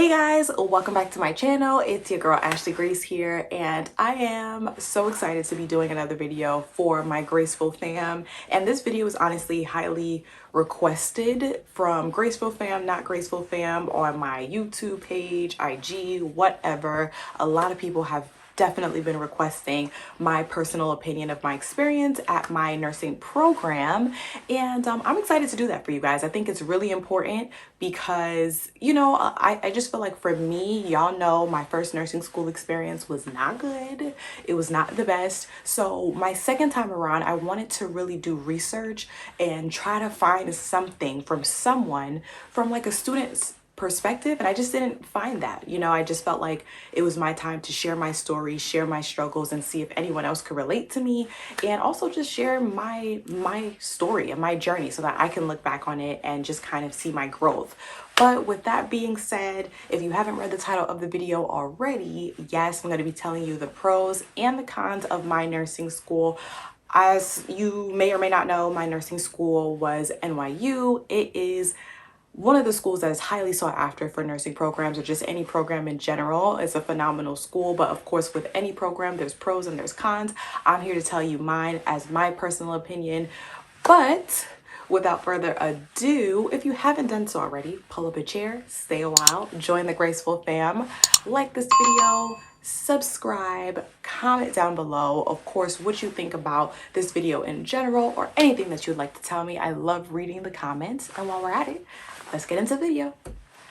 Hey guys, welcome back to my channel. It's your girl Ashley Grace here, and I am so excited to be doing another video for my Graceful Fam. And this video is honestly highly requested from Graceful Fam, not Graceful Fam, on my YouTube page, IG, whatever. A lot of people have definitely been requesting my personal opinion of my experience at my nursing program, and I'm excited to do that for you guys. I think it's really important because, you know, I just feel like for me, y'all know my first nursing school experience was not good. It was not the best. So my second time around, I wanted to really do research and try to find something from someone from like a student's perspective, and I just didn't find that. You know, I just felt like it was my time to share my story, share my struggles, and see if anyone else could relate to me, and also just share my story and my journey so that I can look back on it and just kind of see my growth. But with that being said, if you haven't read the title of the video already, yes, I'm going to be telling you the pros and the cons of my nursing school. As you may or may not know, my nursing school was NYU. It is one of the schools that is highly sought after for nursing programs, or just any program in general. It's a phenomenal school, but of course with any program there's pros and there's cons. I'm here to tell you mine as my personal opinion. But without further ado, if you haven't done so already, pull up a chair, stay a while, join the Graceful Fam, like this video, subscribe, comment down below, of course, what you think about this video in general or anything that you'd like to tell me. I love reading the comments. And while we're at it, let's get into the video.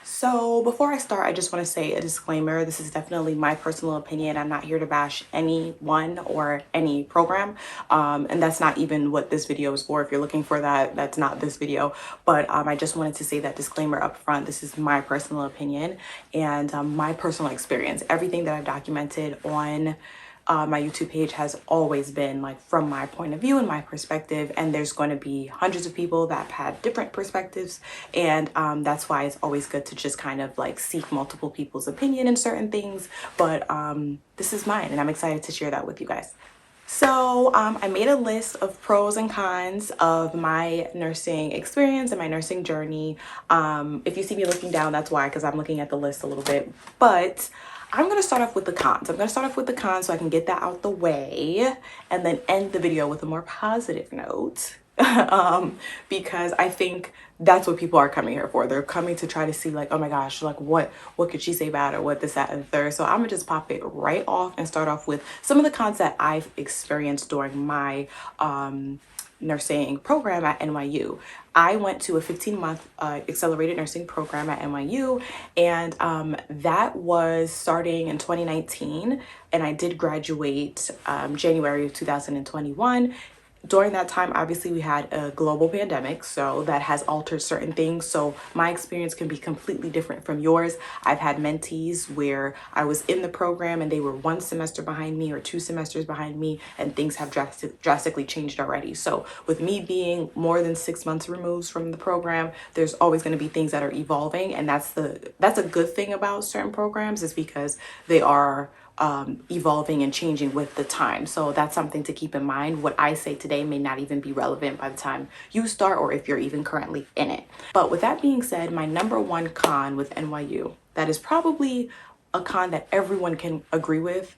So before I start, I just want to say a disclaimer. This is definitely my personal opinion. I'm not here to bash anyone or any program. And that's not even what this video is for. If you're looking for that, that's not this video. But I just wanted to say that disclaimer up front. This is my personal opinion and my personal experience. Everything that I've documented on my YouTube page has always been like from my point of view and my perspective, and there's going to be hundreds of people that have had different perspectives, and that's why it's always good to just kind of like seek multiple people's opinion in certain things. But this is mine, and I'm excited to share that with you guys. So I made a list of pros and cons of my nursing experience and my nursing journey. If you see me looking down, that's why, because I'm looking at the list a little bit. But I'm going to start off with the cons. I'm going to start off with the cons so I can get that out the way and then end the video with a more positive note. Because I think that's what people are coming here for. They're coming to try to see like, oh my gosh, like what could she say about it, what this, that, and the third. So I'm gonna just pop it right off and start off with some of the cons that I've experienced during my nursing program at NYU. I went to a 15-month accelerated nursing program at NYU, and that was starting in 2019, and I did graduate January of 2021. During that time, obviously, we had a global pandemic, so that has altered certain things. So my experience can be completely different from yours. I've had mentees where I was in the program and they were one semester behind me or 2 semesters behind me, and things have drastically changed already. So with me being more than 6 months removed from the program, there's always going to be things that are evolving, and that's a good thing about certain programs, is because they are evolving and changing with the time. So that's something to keep in mind. What I say today may not even be relevant by the time you start, or if you're even currently in it. But with that being said, my number one con with NYU, that is probably a con that everyone can agree with: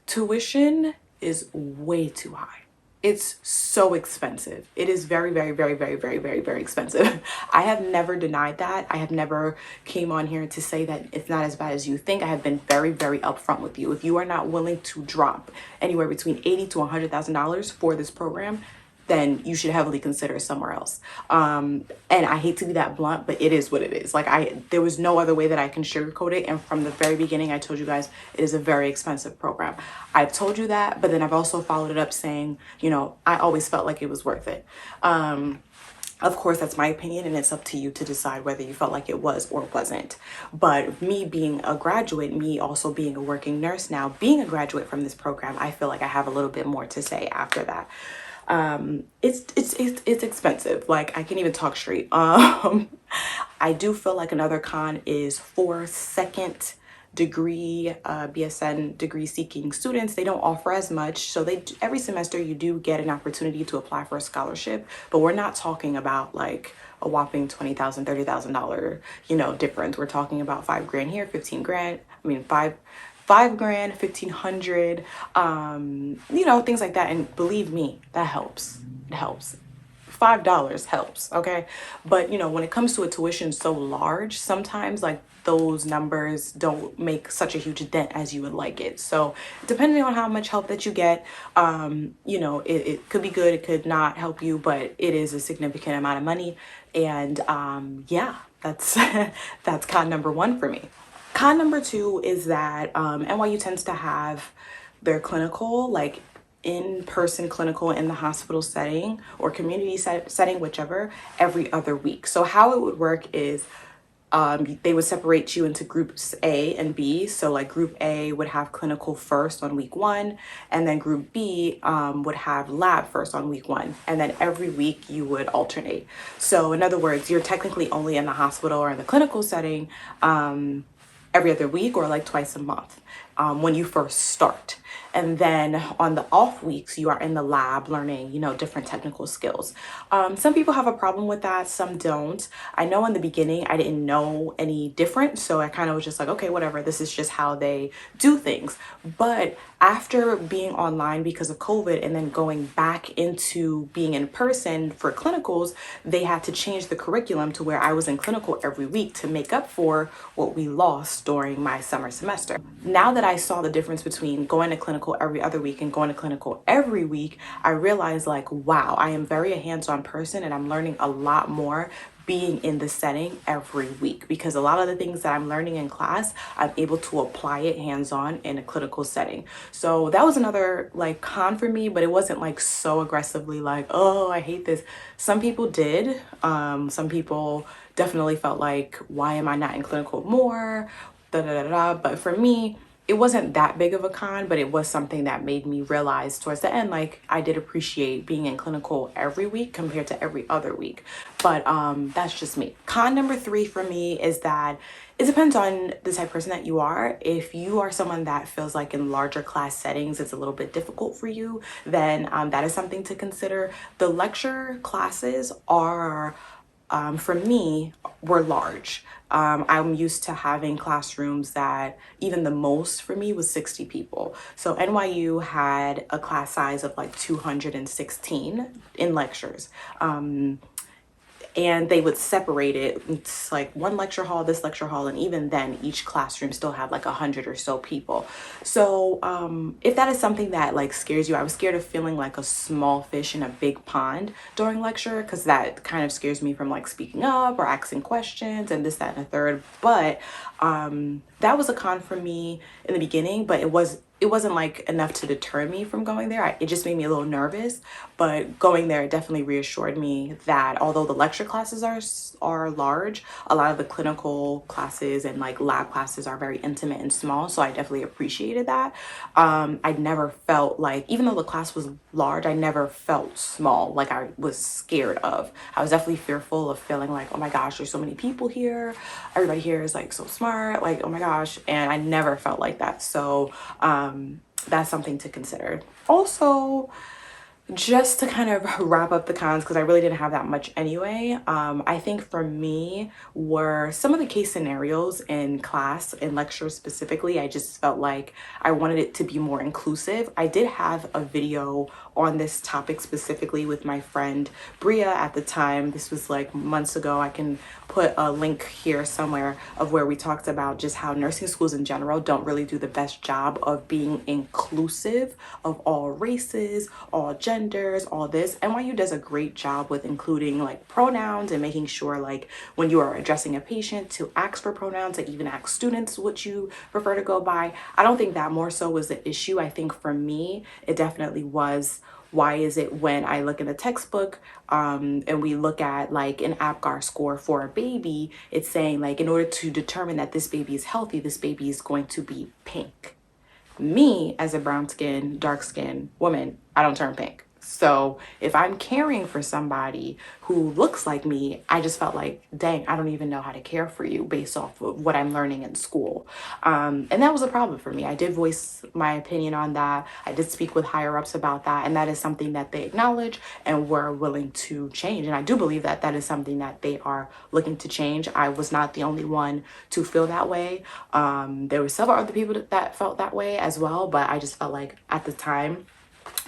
tuition is way too high. It's so expensive. It is very, very, very, very, very, very, very expensive. I have never denied that. I have never came on here to say that it's not as bad as you think. I have been very, very upfront with you. If you are not willing to drop anywhere between $80,000 to $100,000 for this program, then you should heavily consider somewhere else. And I hate to be that blunt, but it is what it is. Like there was no other way that I can sugarcoat it. And from the very beginning, I told you guys it is a very expensive program. I've told you that, but then I've also followed it up saying, you know, I always felt like it was worth it. Of course, that's my opinion, and it's up to you to decide whether you felt like it was or wasn't. But me being a graduate, me also being a working nurse now, being a graduate from this program, I feel like I have a little bit more to say after that. It's expensive. Like, I can't even talk straight. I do feel like another con is for second degree, BSN degree seeking students, they don't offer as much. So every semester you do get an opportunity to apply for a scholarship, but we're not talking about like a whopping $20,000, $30,000, difference. We're talking about 5 grand here, 15 grand. I mean, five grand, 1,500, things like that. And believe me, that helps. It helps. $5 helps, okay? But when it comes to a tuition so large, sometimes like those numbers don't make such a huge dent as you would like it. So depending on how much help that you get, it could be good, it could not help you, but it is a significant amount of money. And yeah, that's that's con number one for me. Con number two is that NYU tends to have their clinical, like in-person clinical in the hospital setting or community setting, whichever, every other week. So how it would work is they would separate you into groups A and B. So like group A would have clinical first on week 1, and then group B would have lab first on week 1. And then every week you would alternate. So in other words, you're technically only in the hospital or in the clinical setting every other week or like twice a month when you first start. And then on the off weeks, you are in the lab learning, different technical skills. Some people have a problem with that. Some don't. I know in the beginning, I didn't know any different. So I kind of was just like, okay, whatever. This is just how they do things. But after being online because of COVID and then going back into being in person for clinicals, they had to change the curriculum to where I was in clinical every week to make up for what we lost during my summer semester. Now that I saw the difference between going to clinical every other week and going to clinical every week, I realized like, wow, I am very a hands-on person and I'm learning a lot more being in the setting every week, because a lot of the things that I'm learning in class, I'm able to apply it hands-on in a clinical setting. So that was another like con for me, but it wasn't like so aggressively like, oh, I hate this. Some people did. Some people definitely felt like, why am I not in clinical more? Da, da, da, da. But for me, it wasn't that big of a con, but it was something that made me realize towards the end, like I did appreciate being in clinical every week compared to every other week. But that's just me. Con number 3 for me is that it depends on the type of person that you are. If you are someone that feels like in larger class settings, it's a little bit difficult for you, then that is something to consider. The lecture classes are, for me, were large. I'm used to having classrooms that even the most for me was 60 people. So NYU had a class size of like 216 in lectures. And they would separate it. It's like one lecture hall, this lecture hall, and even then each classroom still had like 100 or so people. So if that is something that like scares you, I was scared of feeling like a small fish in a big pond during lecture, because that kind of scares me from like speaking up or asking questions and this, that, and the third. But that was a con for me in the beginning, but it wasn't like enough to deter me from going there. It just made me a little nervous, but going there definitely reassured me that although the lecture classes are large, a lot of the clinical classes and like lab classes are very intimate and small. So I definitely appreciated that. I never felt like, even though the class was large, I never felt small, like I was scared of. I was definitely fearful of feeling like, oh my gosh, there's so many people here. Everybody here is like so smart, like, oh my gosh. And I never felt like that. So that's something to consider. Also, just to kind of wrap up the cons, because I really didn't have that much anyway, I think for me were some of the case scenarios in class, in lectures specifically. I just felt like I wanted it to be more inclusive. I did have a video on this topic specifically with my friend Bria at the time. This was like months ago. I can put a link here somewhere of where we talked about just how nursing schools in general don't really do the best job of being inclusive of all races, all genders, all this. NYU does a great job with including like pronouns and making sure like when you are addressing a patient to ask for pronouns, and even ask students what you prefer to go by. I don't think that more so was the issue. I think for me, it definitely was, why is it when I look in the textbook and we look at like an APGAR score for a baby, it's saying like in order to determine that this baby is healthy, this baby is going to be pink. Me as a brown skin, dark skin woman, I don't turn pink. So if I'm caring for somebody who looks like me, I just felt like, dang, I don't even know how to care for you based off of what I'm learning in school. And that was a problem for me. I did voice my opinion on that. I did speak with higher ups about that. And that is something that they acknowledge and were willing to change. And I do believe that that is something that they are looking to change. I was not the only one to feel that way. There were several other people that felt that way as well. But I just felt like at the time,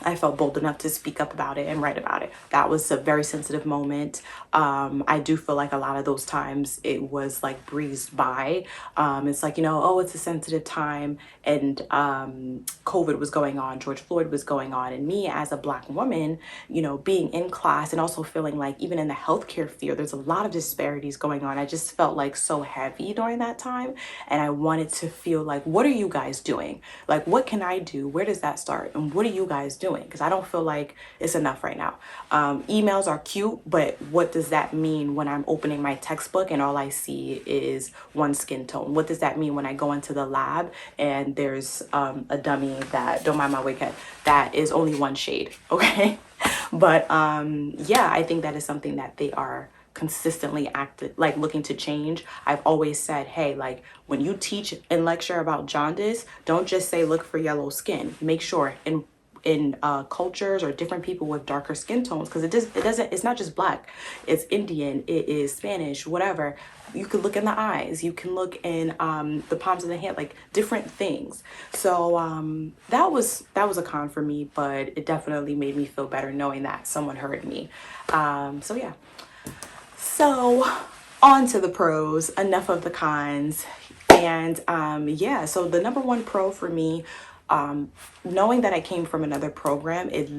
I felt bold enough to speak up about it and write about it. That was a very sensitive moment. I do feel like a lot of those times it was like breezed by. It's like, you know, oh, it's a sensitive time, and COVID was going on, George Floyd was going on, and me as a Black woman, you know, being in class and also feeling like even in the healthcare field, there's a lot of disparities going on. I just felt like so heavy during that time, and I wanted to feel like, what are you guys doing? Like, what can I do? Where does that start? And what are you guys doing? Because I don't feel like it's enough right now. Emails are cute, but what does that mean when I'm opening my textbook and all I see is one skin tone? What does that mean when I go into the lab and there's a dummy that, don't mind my wig head, that is only one shade, okay? But yeah, I think that is something that they are consistently like looking to change. I've always said, hey, like when you teach and lecture about jaundice, don't just say look for yellow skin. Make sure in cultures or different people with darker skin tones, because it's not just Black, it's Indian, it is Spanish, whatever. You could look in the eyes, you can look in the palms of the hand, like different things. So that was a con for me, but it definitely made me feel better knowing that someone heard me. So yeah. So on to the pros, enough of the cons. And yeah, so the number one pro for me, knowing that I came from another program, it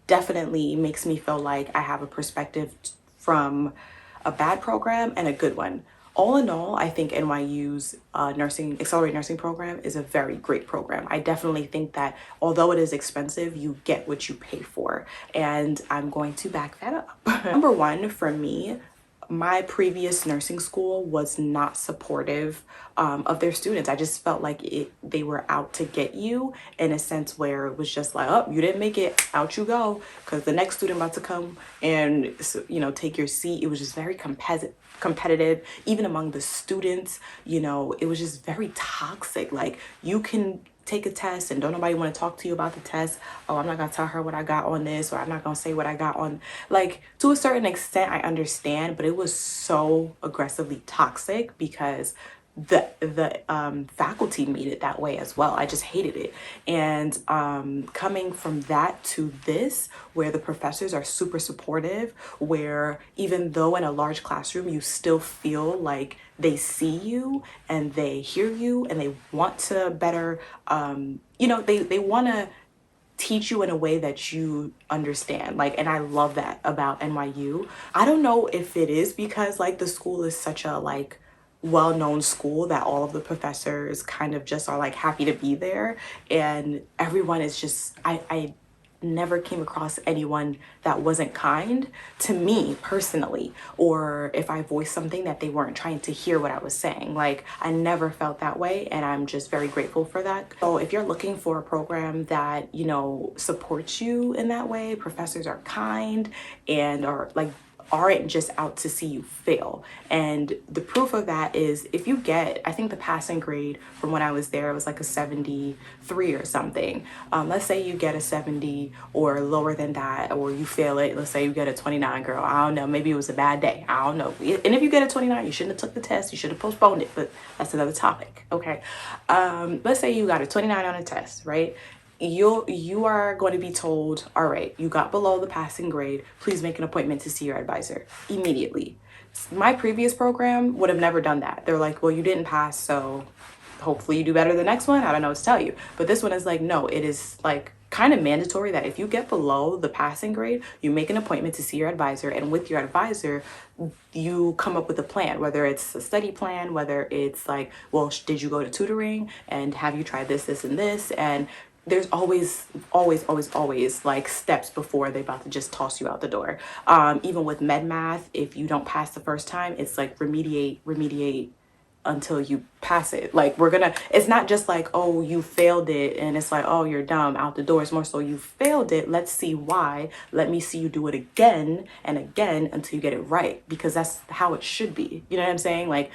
definitely makes me feel like I have a perspective from a bad program and a good one. All in all, I think NYU's accelerated nursing program is a very great program. I definitely think that although it is expensive, you get what you pay for. And I'm going to back that up. Number one for me, my previous nursing school was not supportive of their students. I just felt like they were out to get you, in a sense where it was just like, oh, you didn't make it, out you go, because the next student about to come and, you know, take your seat. It was just very competitive, even among the students. You know, it was just very toxic. Like, you can take a test and don't nobody want to talk to you about the test. Oh, I'm not gonna tell her what I got on this, or I'm not gonna say what I got on. Like, to a certain extent I understand, but it was so aggressively toxic because the faculty made it that way as well. I just hated it. And coming from that to this, where the professors are super supportive, where even though in a large classroom you still feel like they see you and they hear you and they want to better, you know, they want to teach you in a way that you understand. Like, and I love that about NYU. I don't know if it is because like the school is such a like well-known school that all of the professors kind of just are like happy to be there, and everyone is just, I never came across anyone that wasn't kind to me personally, or if I voiced something that they weren't trying to hear what I was saying. Like, I never felt that way, and I'm just very grateful for that. So if you're looking for a program that, you know, supports you in that way, professors are kind and are like aren't just out to see you fail. And the proof of that is if you get, I think the passing grade from when I was there, it was like a 73 or something. Let's say you get a 70 or lower than that, or you fail it. Let's say you get a 29, girl. I don't know. Maybe it was a bad day. I don't know. And if you get a 29, you shouldn't have took the test. You should have postponed it, but that's another topic. Okay. Let's say you got a 29 on a test, right? You are going to be told, all right, you got below the passing grade, please make an appointment to see your advisor immediately. My previous program would have never done that. They're like, well, you didn't pass, so hopefully you do better the next one. I don't know what to tell you. But this one is like, no, it is like kind of mandatory that if you get below the passing grade, you make an appointment to see your advisor, and with your advisor you come up with a plan, whether it's a study plan, whether it's like, well, did you go to tutoring, and have you tried this and this, and there's always like steps before they're about to just toss you out the door. Even with med math, if you don't pass the first time, it's like remediate, until you pass it. Like, it's not just like, oh, you failed it and it's like, oh, you're dumb, out the door. It's more so, you failed it, let's see why, let me see you do it again and again until you get it right, because that's how it should be. You know what I'm saying? Like,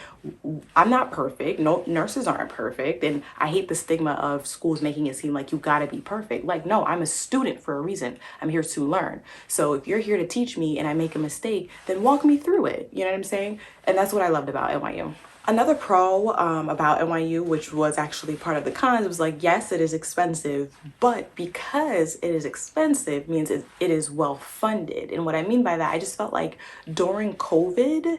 I'm not perfect. No, nurses aren't perfect. And I hate the stigma of schools making it seem like you gotta be perfect. Like, no, I'm a student for a reason. I'm here to learn. So if you're here to teach me and I make a mistake, then walk me through it. You know what I'm saying? And that's what I loved about NYU. Another pro about NYU, which was actually part of the cons, was like, yes, it is expensive, but because it is expensive means it is well funded. And what I mean by that, I just felt like during COVID,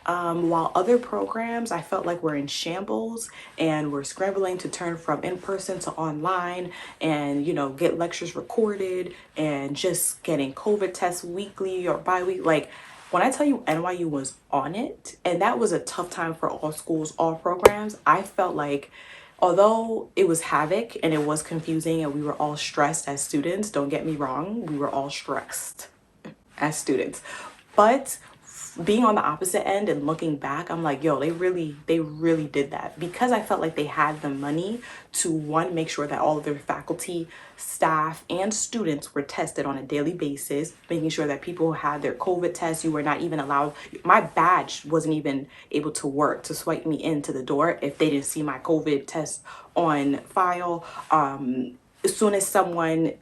while other programs I felt like were in shambles and we're scrambling to turn from in-person to online and, you know, get lectures recorded and just getting COVID tests weekly or bi-weekly, like, when I tell you NYU was on it, and that was a tough time for all schools, all programs, I felt like, although it was havoc and it was confusing and we were all stressed as students, don't get me wrong, we were all stressed as students. But being on the opposite end and looking back, I'm like, yo, they really did that, because I felt like they had the money to, one, make sure that all of their faculty, staff, and students were tested on a daily basis, making sure that people had their COVID tests. You were not even allowed, my badge wasn't even able to work to swipe me into the door if they didn't see my COVID test on file. As soon as someone,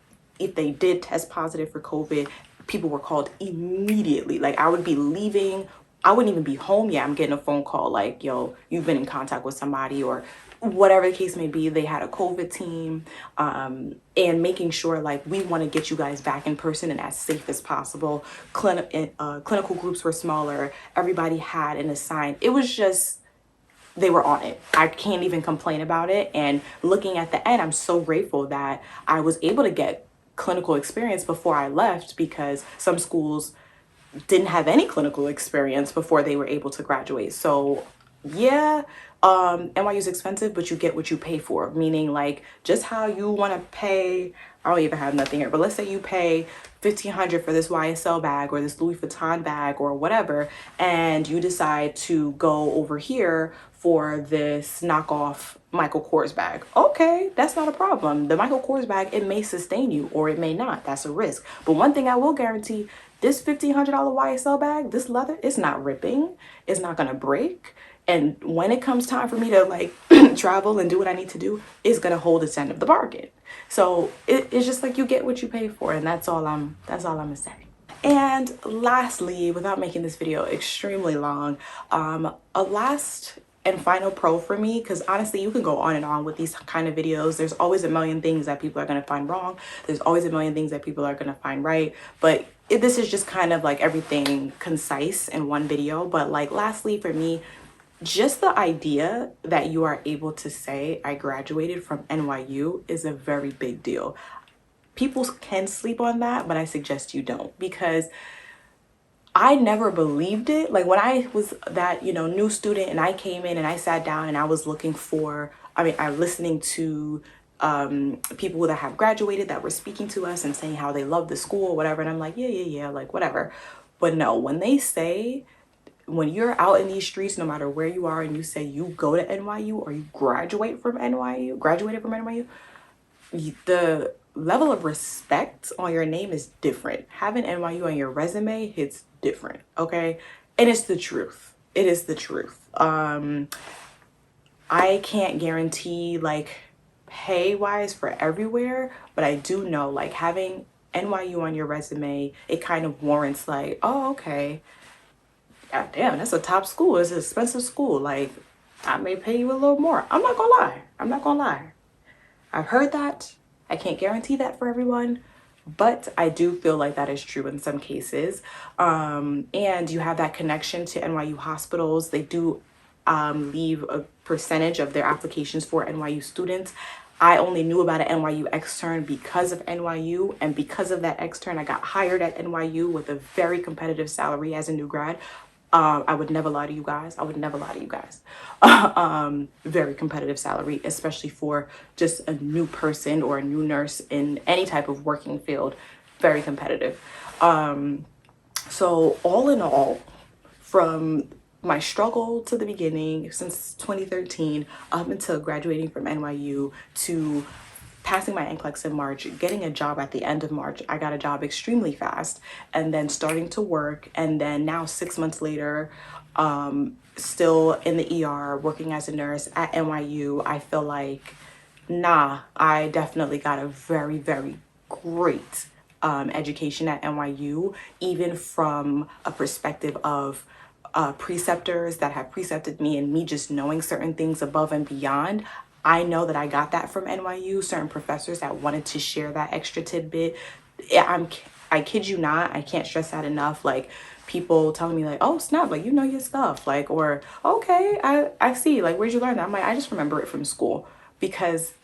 if they did test positive for COVID, people were called immediately. Like, I would be leaving, I wouldn't even be home yet, I'm getting a phone call like, yo, you've been in contact with somebody, or whatever the case may be. They had a COVID team, and making sure, like, we want to get you guys back in person and as safe as possible. Clinical groups were smaller, everybody had an assigned, it was just, they were on it. I can't even complain about it. And looking at the end, I'm so grateful that I was able to get clinical experience before I left, because some schools didn't have any clinical experience before they were able to graduate. So yeah, NYU is expensive, but you get what you pay for, meaning, like, just how you want to pay. I don't even have nothing here, but let's say you pay $1,500 for this YSL bag or this Louis Vuitton bag or whatever, and you decide to go over here for this knockoff Michael Kors bag. Okay, that's not a problem. The Michael Kors bag, it may sustain you or it may not. That's a risk. But one thing I will guarantee, this $1,500 YSL bag, this leather, it's not ripping. It's not gonna break. And when it comes time for me to, like, travel and do what I need to do, it's gonna hold its end of the bargain. So it's just like, you get what you pay for, and that's all I'm gonna say. And lastly, without making this video extremely long, a last and final pro for me, because honestly, you can go on and on with these kind of videos. There's always a million things that people are going to find wrong. There's always a million things that people are going to find right. But this is just kind of like everything concise in one video. But, like, lastly for me, just the idea that you are able to say I graduated from NYU is a very big deal. People can sleep on that, but I suggest you don't, because I never believed it. Like, when I was that, you know, new student and I came in and I sat down and I was looking for, I'm listening to people that have graduated that were speaking to us and saying how they love the school or whatever. And I'm like, yeah, like, whatever. But no, when they say, when you're out in these streets, no matter where you are, and you say you go to NYU or you graduated from NYU, the level of respect on your name is different. Having NYU on your resume hits different, okay? And it's the truth. It is the truth. I can't guarantee, like, pay-wise for everywhere, but I do know, like, having NYU on your resume, it kind of warrants, like, oh, okay, God damn, that's a top school. It's an expensive school. Like, I may pay you a little more. I'm not gonna lie. I've heard that. I can't guarantee that for everyone, but I do feel like that is true in some cases. And you have that connection to NYU hospitals. They do leave a percentage of their applications for NYU students. I only knew about an NYU extern because of NYU, and because of that extern, I got hired at NYU with a very competitive salary as a new grad. I would never lie to you guys. Very competitive salary, especially for just a new person or a new nurse in any type of working field. Very competitive. So all in all, from my struggle to the beginning since 2013 up until graduating from NYU to passing my NCLEX in March, getting a job at the end of March. I got a job extremely fast, and then starting to work, and then now 6 months later, still in the ER working as a nurse at NYU. I feel like, nah, I definitely got a very, very great education at NYU, even from a perspective of preceptors that have precepted me and me just knowing certain things above and beyond. I know that I got that from NYU, certain professors that wanted to share that extra tidbit. I kid you not, I can't stress that enough. Like, people telling me like, oh snap, like, you know your stuff, like, or okay, I see, like, where'd you learn that? I'm like, I just remember it from school. Because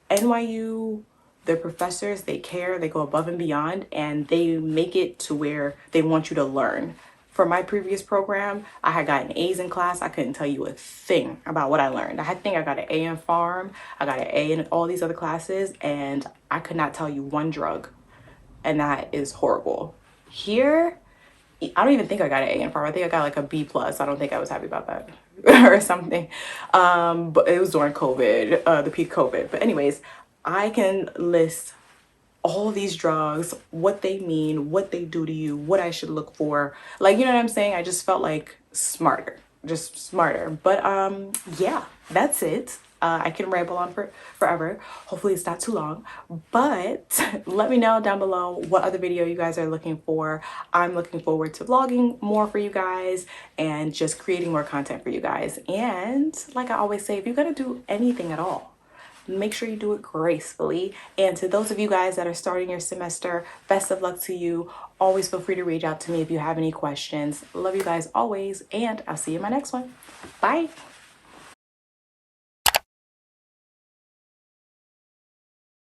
NYU, their professors, they care, they go above and beyond, and they make it to where they want you to learn. For my previous program, I had gotten A's in class. I couldn't tell you a thing about what I learned. I think I got an A in pharm, I got an A in all these other classes, and I could not tell you one drug. And that is horrible. Here, I don't even think I got an A in pharm. I think I got like a B plus. I don't think I was happy about that or something. But it was during COVID, the peak COVID. But anyways, I can list all these drugs, what they mean, what they do to you, what I should look for. Like, you know what I'm saying? I just felt like smarter, just smarter. But yeah, that's it. I can ramble on for forever. Hopefully it's not too long, but let me know down below what other video you guys are looking for. I'm looking forward to vlogging more for you guys and just creating more content for you guys. And like I always say, if you're gonna do anything at all, make sure you do it gracefully. And to those of you guys that are starting your semester, best of luck to you. Always feel free to reach out to me if you have any questions. Love you guys always, and I'll see you in my next one. Bye.